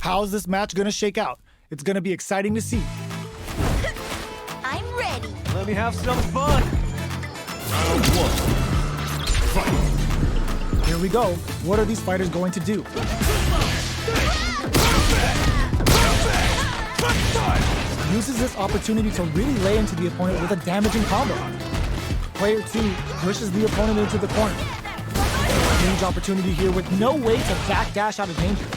How's this match gonna shake out? It's gonna be exciting to see. I'm ready. Let me have some fun. Round one. Fight. Here we go. What are these fighters going to do? Uses this opportunity to really lay into the opponent with a damaging combo. Player 2 pushes the opponent into the corner. Huge opportunity here with no way to backdash out of danger.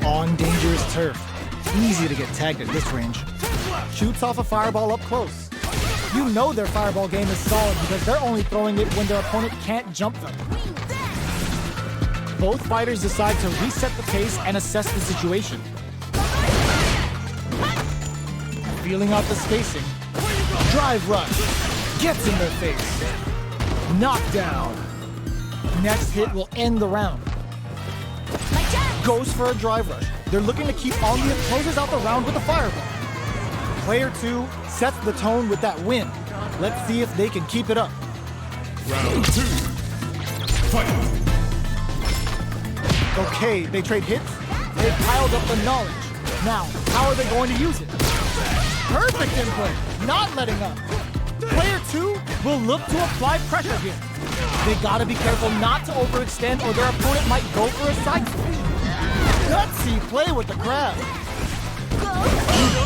On dangerous turf. Easy to get tagged at this range. Shoots off a fireball up close. You know their fireball game is solid because they're only throwing it when their opponent can't jump them. Both fighters decide to reset the pace and assess the situation. Feeling out the spacing. Drive rush. Gets in their face. Knockdown. Next hit will end the round. Goes for a drive rush. They're looking to keep on the closes out the round with a fireball. Player 2 sets the tone with that win. Let's see if they can keep it up. Round 2. Fight. Okay, they trade hits. They've piled up the knowledge. Now, how are they going to use it? Perfect input, not letting up. Player 2 will look to apply pressure here. They gotta be careful not to overextend or their opponent might go for a side switch. Gutsy play with the grab.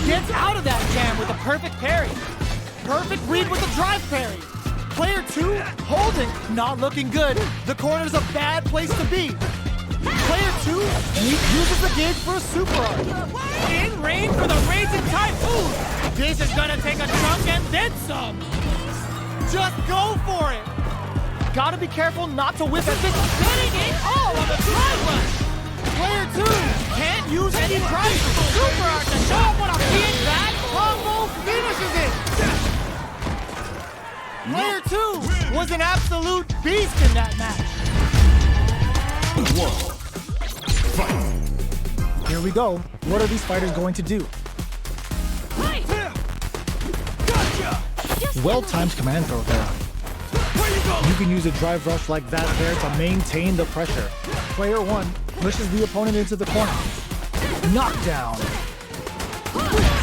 Gets out of that jam with a perfect parry. Perfect read with the drive parry. Player 2 holding, not looking good. The corner's a bad place to be. Player 2 uses the gauge for a super arc. In range for the Raging Typhoon. This is gonna take a chunk and then some. Just go for it. Gotta be careful not to whip at this. Getting it all on the drive rush. Player 2 can't use any drive. Super Art to show up what a big bad combo finishes it. Player 2 was an absolute beast in that match. One. Fight. Here we go. What are these fighters going to do? Well-timed command throw there. You can use a drive rush like that there to maintain the pressure. Player 1 pushes the opponent into the corner. Knockdown.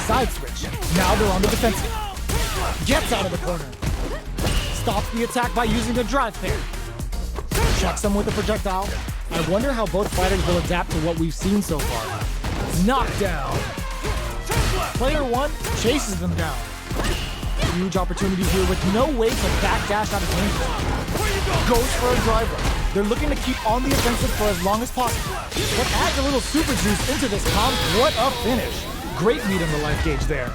Side switch. Now they're on the defensive. Gets out of the corner. Stops the attack by using the drive parry. Checks them with a projectile. I wonder how both fighters will adapt to what we've seen so far. Knockdown. Player 1 chases them down. Huge opportunity here with no way to backdash out of danger. Goes for a drive rush. They're looking to keep on the offensive for as long as possible. But adds a little super juice into this comp. What a finish. Great read on the life gauge there.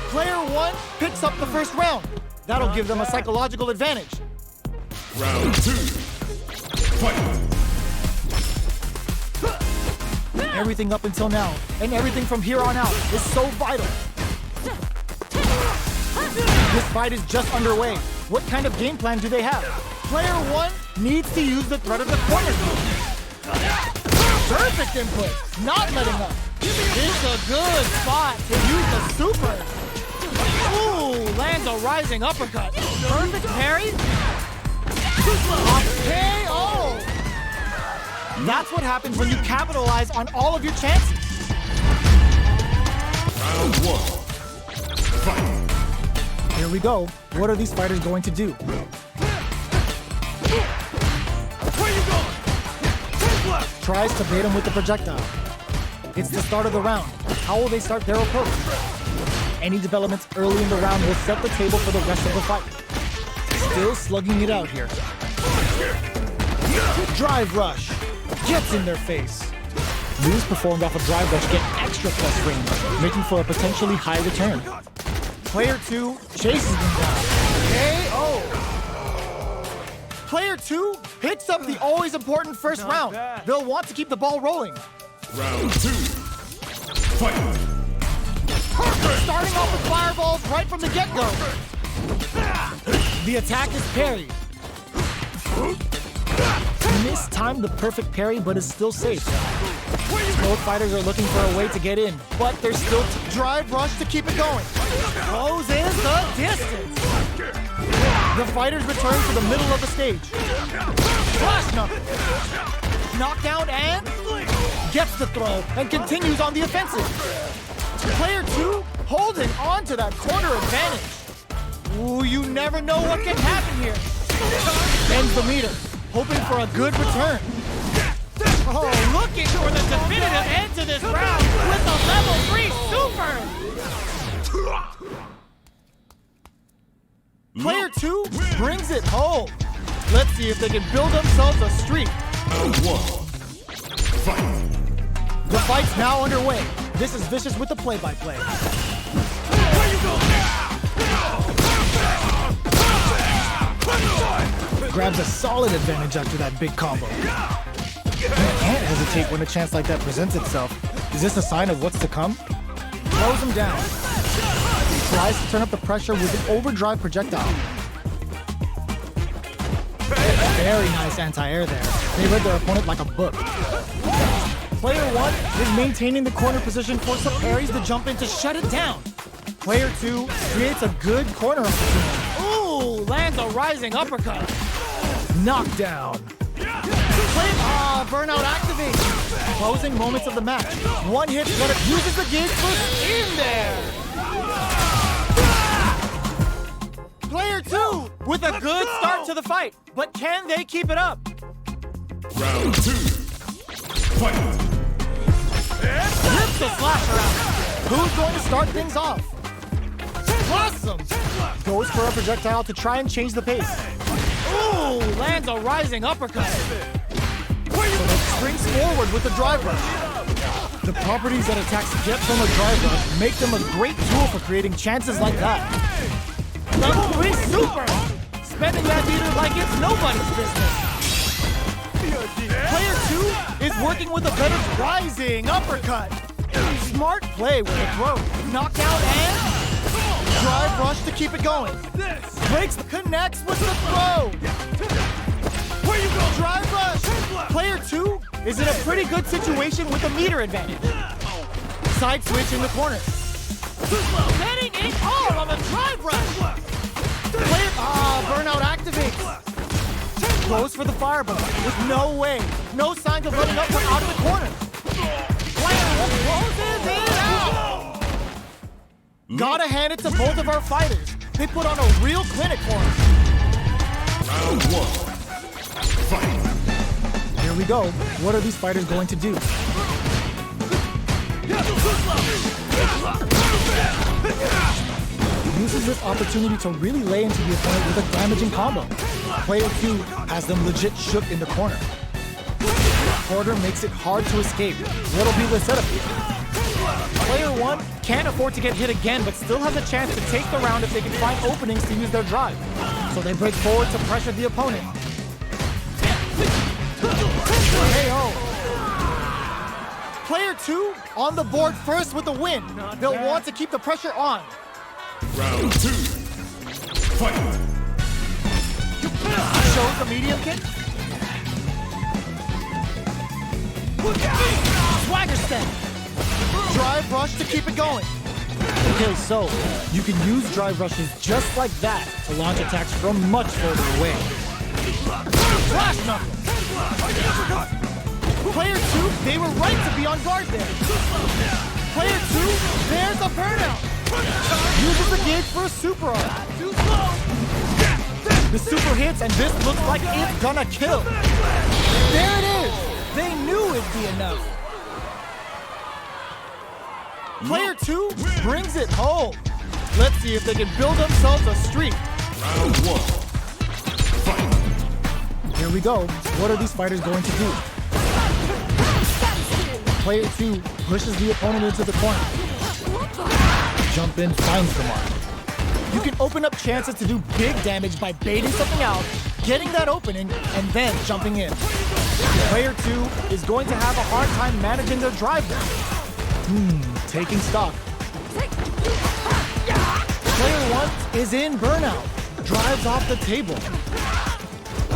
Player 1 picks up the first round. That'll give them a psychological advantage. Round 2. Fight. Everything up until now, and everything from here on out, is so vital. This fight is just underway. What kind of game plan do they have? Player 1 needs to use the threat of the corner. Perfect input, not letting up. It's a good spot to use the super. Ooh, lands a rising uppercut. Perfect parry. KO! That's what happens when you capitalize on all of your chances. Round 1. Fight. Here we go. What are these fighters going to do? Where you going? Take left. Tries to bait him with the projectile. It's the start of the round. How will they start their approach? Any developments early in the round will set the table for the rest of the fight. Still slugging it out here. Drive rush. Gets in their face. Moves performed off a drive rush get extra plus range, making for a potentially high return. Player 2 chases them down. KO! Player 2 picks up the always important first round. They'll want to keep the ball rolling. Round 2. Fight. Perfect! Starting off with fireballs right from the get-go. The attack is parried. Mistimed the perfect parry, but is still safe. Both fighters are looking for a way to get in, but there's still drive rush to keep it going. Closes the distance. The fighters return to the middle of the stage. Flash knuckle. Knockdown and gets the throw and continues on the offensive. Player 2 holding on to that corner advantage. Ooh, you never know what can happen here. Ends the meter, hoping for a good return. Oh, looking for the definitive end to this round with the level 3 super! Player 2 brings it home. Let's see if they can build themselves a streak. Round 1. Fight. The fight's now underway. This is Vicious with the play-by-play. Grabs a solid advantage after that big combo. You can't hesitate when a chance like that presents itself. Is this a sign of what's to come? Throws him down. Tries to turn up the pressure with an overdrive projectile. Very nice anti-air there. They read their opponent like a book. Player 1 is maintaining the corner position for some parries to jump in to shut it down. Player 2 creates a good corner opportunity. Ooh, lands a rising uppercut. Knockdown. Burnout activates. Closing moments of the match. One hit, but it uses the gauge push in there. Player 2 with a good start to the fight, but can they keep it up? Round 2. Fight. Rips the slasher out. Who's going to start things off? Awesome! Goes for a projectile to try and change the pace. Ooh, lands a rising uppercut. So that springs forward with the drive rush. The properties that attacks get from a drive rush make them a great tool for creating chances like that. Level 3 super! Spending that meter like it's nobody's business. Player 2 is working with a better rising uppercut. Smart play with the throw. Knockout and drive rush to keep it going. Breaks, connects with the throw. Where you go? Drive rush. Player 2 is in a pretty good situation with a meter advantage. Side switch in the corner. Heading in all on the drive rush. Player, burnout activates. Goes for the fireball with no signs of running up from out of the corner. Player 1 closes it out. Gotta hand it to both of our fighters. They put on a real clinic for us. Round 1. Fight. Here we go. What are these fighters going to do? Uses this opportunity to really lay into the opponent with a damaging combo. Player 2 has them legit shook in the corner. Quarter makes it hard to escape. What'll be the setup here? Player 1 can't afford to get hit again, but still has a chance to take the round if they can find openings to use their drive. So they break forward to pressure the opponent. KO. Player 2 on the board first with the win. They'll want to keep the pressure on. Round 2. Fight. Shows the medium kick. Swagger step. Drive rush to keep it going. Okay, so you can use drive rushes just like that to launch attacks from much further away. Flash knuckle. Player 2, they were right to be on guard there. Player 2, there's a burnout. Uses the gauge for a super arm. The super hits, and this looks like it's gonna kill. There it is. They knew it'd be enough. Player 2 brings it home. Let's see if they can build themselves a streak. Round 1. Fight. Here we go. What are these fighters going to do? Player 2 pushes the opponent into the corner. Jump in, finds the mark. You can open up chances to do big damage by baiting something out, getting that opening, and then jumping in. Player 2 is going to have a hard time managing their drive there. Taking stock. Player 1 is in burnout. Drives off the table.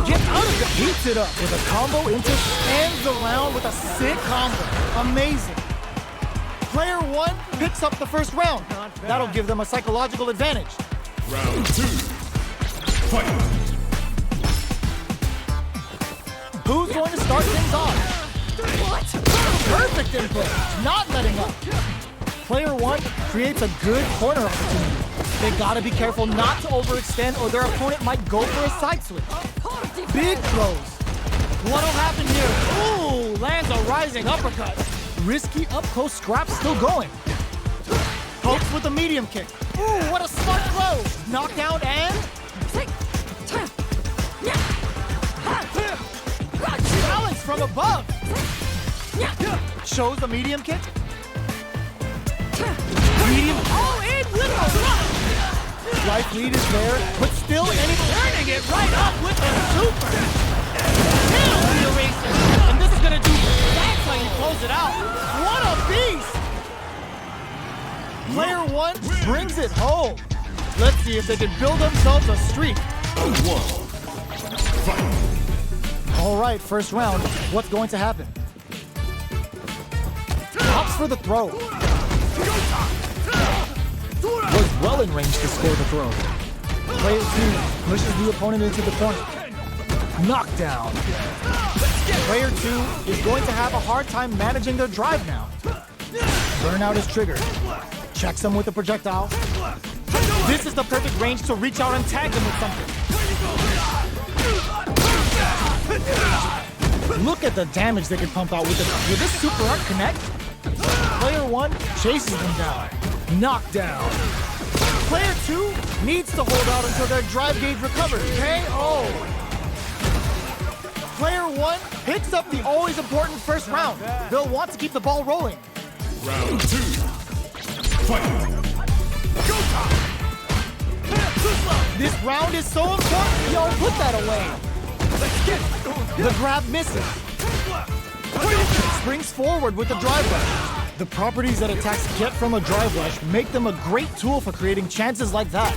Get out of it. Heats it up with a combo into ends the round with a sick combo. Amazing. Player 1 picks up the first round. That'll give them a psychological advantage. Round 2. Fight. Who's going to start things off? What? Perfect Perfect input, not letting up. Player 1 creates a good corner opportunity. They gotta be careful not to overextend or their opponent might go for a side switch. Big throws. What'll happen here? Ooh, lands a rising uppercut. Risky up-close scrap still going. Pokes with a medium kick. Ooh, what a smart throw. Knockdown and... Balance from above. Shows a medium kick. Medium. Oh, in with a block. Life lead is there, but still Turning it right up with a super. Penalty eraser. And this is gonna do. That's how you close it out. What a beast! Player 1 brings it home. Let's see if they can build themselves a streak. Round 1. Fight. All right, first round. What's going to happen? Opts for the throw. Was well in range to score the throw. Player 2 pushes the opponent into the corner. Knockdown. Player 2 is going to have a hard time managing their drive now. Burnout is triggered. Checks them with a projectile. This is the perfect range to reach out and tag them with something. Look at the damage they can pump out with this. Will this super art connect? Player 1 chases them down. Knockdown. Player 2 needs to hold out until their drive gauge recovers. KO. Player 1 picks up the always important first round. They'll want to keep the ball rolling. Round 2. Fight. This round is so important. Yo, put that away. The grab misses. Springs forward with the drive rush. The properties that attacks get from a drive rush make them a great tool for creating chances like that.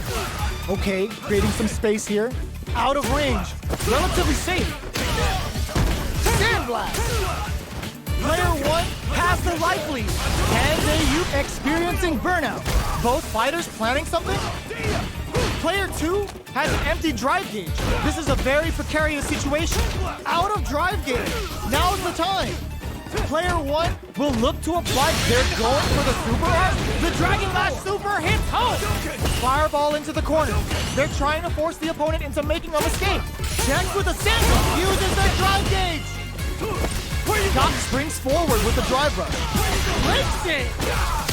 Okay, creating some space here. Out of range. Relatively safe. Sandblast. Player 1 has the life lead. And they experiencing burnout. Both fighters planning something? Player 2 has an empty drive gauge. This is a very precarious situation. Out of drive gauge. Now's the time. Player 1 will look to apply. They're going for the super art. The Dragon Lash super hits home. Fireball into the corner. They're trying to force the opponent into making a mistake. Checks with a sandwich. Uses their drive gauge. Scott springs forward with the drive rush. Breaks it.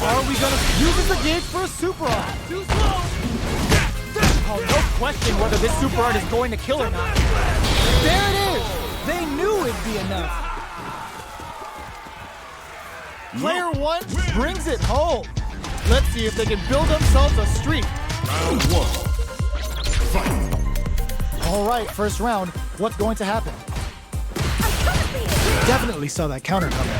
Are we gonna use the gauge for a super art? Too slow. Oh, no question whether this super art is going to kill or not. There it is. They knew it'd be enough. Player 1 brings it home. Let's see if they can build themselves a streak. Round 1. Fight. All right, first round. What's going to happen? Definitely saw that counter coming.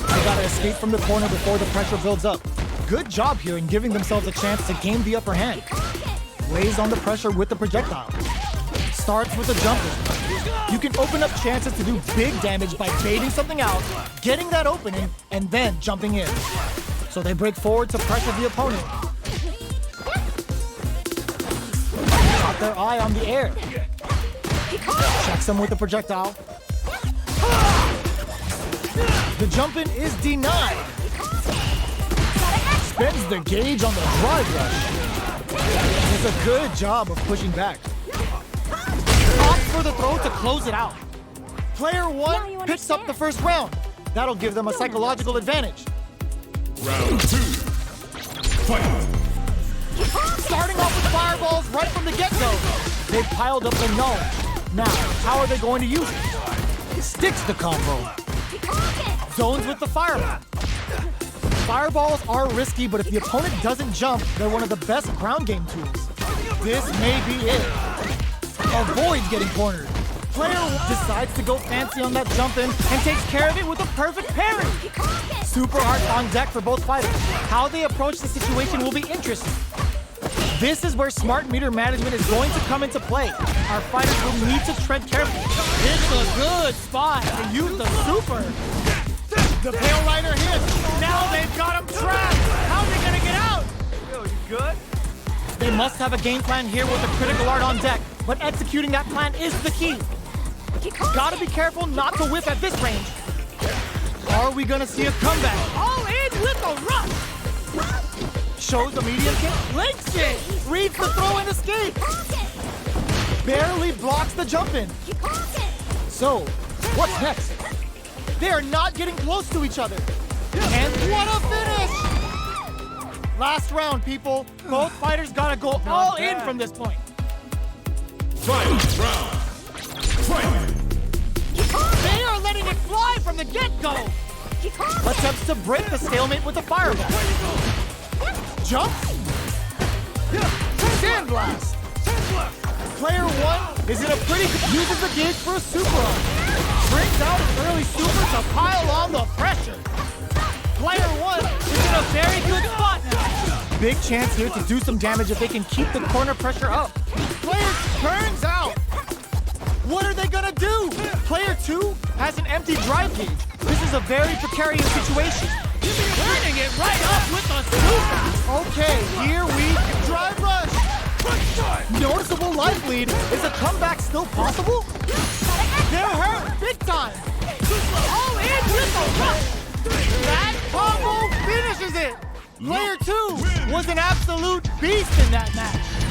They gotta escape from the corner before the pressure builds up. Good job here in giving themselves a chance to gain the upper hand. Lays on the pressure with the projectile. Starts with a jumper. You can open up chances to do big damage by baiting something out, getting that opening, and then jumping in. So they break forward to pressure the opponent. Got their eye on the air. Checks them with the projectile. The jump-in is denied. Spends the gauge on the drive rush. Does a good job of pushing back. Opts for the throw to close it out. Player 1 picks up the first round. That'll give them a psychological advantage. Round 2. Fight. Starting off with fireballs right from the get-go. They've piled up the knowledge. Now, how are they going to use it? Sticks the combo. Zones with the fireball. Fireballs are risky, but if the opponent doesn't jump, they're one of the best ground game tools. This may be it. Avoids getting cornered. Player decides to go fancy on that jump-in and takes care of it with a perfect parry. Super art on deck for both fighters. How they approach the situation will be interesting. This is where smart meter management is going to come into play. Our fighters will need to tread carefully. It's a good spot. To use the super. The Pale Rider hits. Now they've got him trapped. How's he gonna get out? Yo, you good? They must have a game plan here with the critical art on deck, but executing that plan is the key. Gotta be careful not to whiff at this range. Are we gonna see a comeback? All in with a rush. Shows the medium kick. Links it. Reads the throw and escape. Barely blocks the jump in. So, what's next? They are not getting close to each other. And what a finish! Last round, people. Both fighters gotta go all in from this point. Final round. Fight! They are letting it fly from the get-go. Attempts to break the stalemate with a fireball. Jump. Sandblast. Player one is in a pretty good... Uses the gauge for a super arm. Brings out an early super to pile on the pressure. Player one is in a very good spot now. Big chance here to do some damage if they can keep the corner pressure up. Player turns out. What are they gonna do? Player two has an empty drive gauge. This is a very precarious situation. Turning it right up with a super. Okay, here we drive rush. Noticeable life lead. Is a comeback still possible? They're hurt big time. All in with a rush. That combo finishes it. Player two was an absolute beast in that match.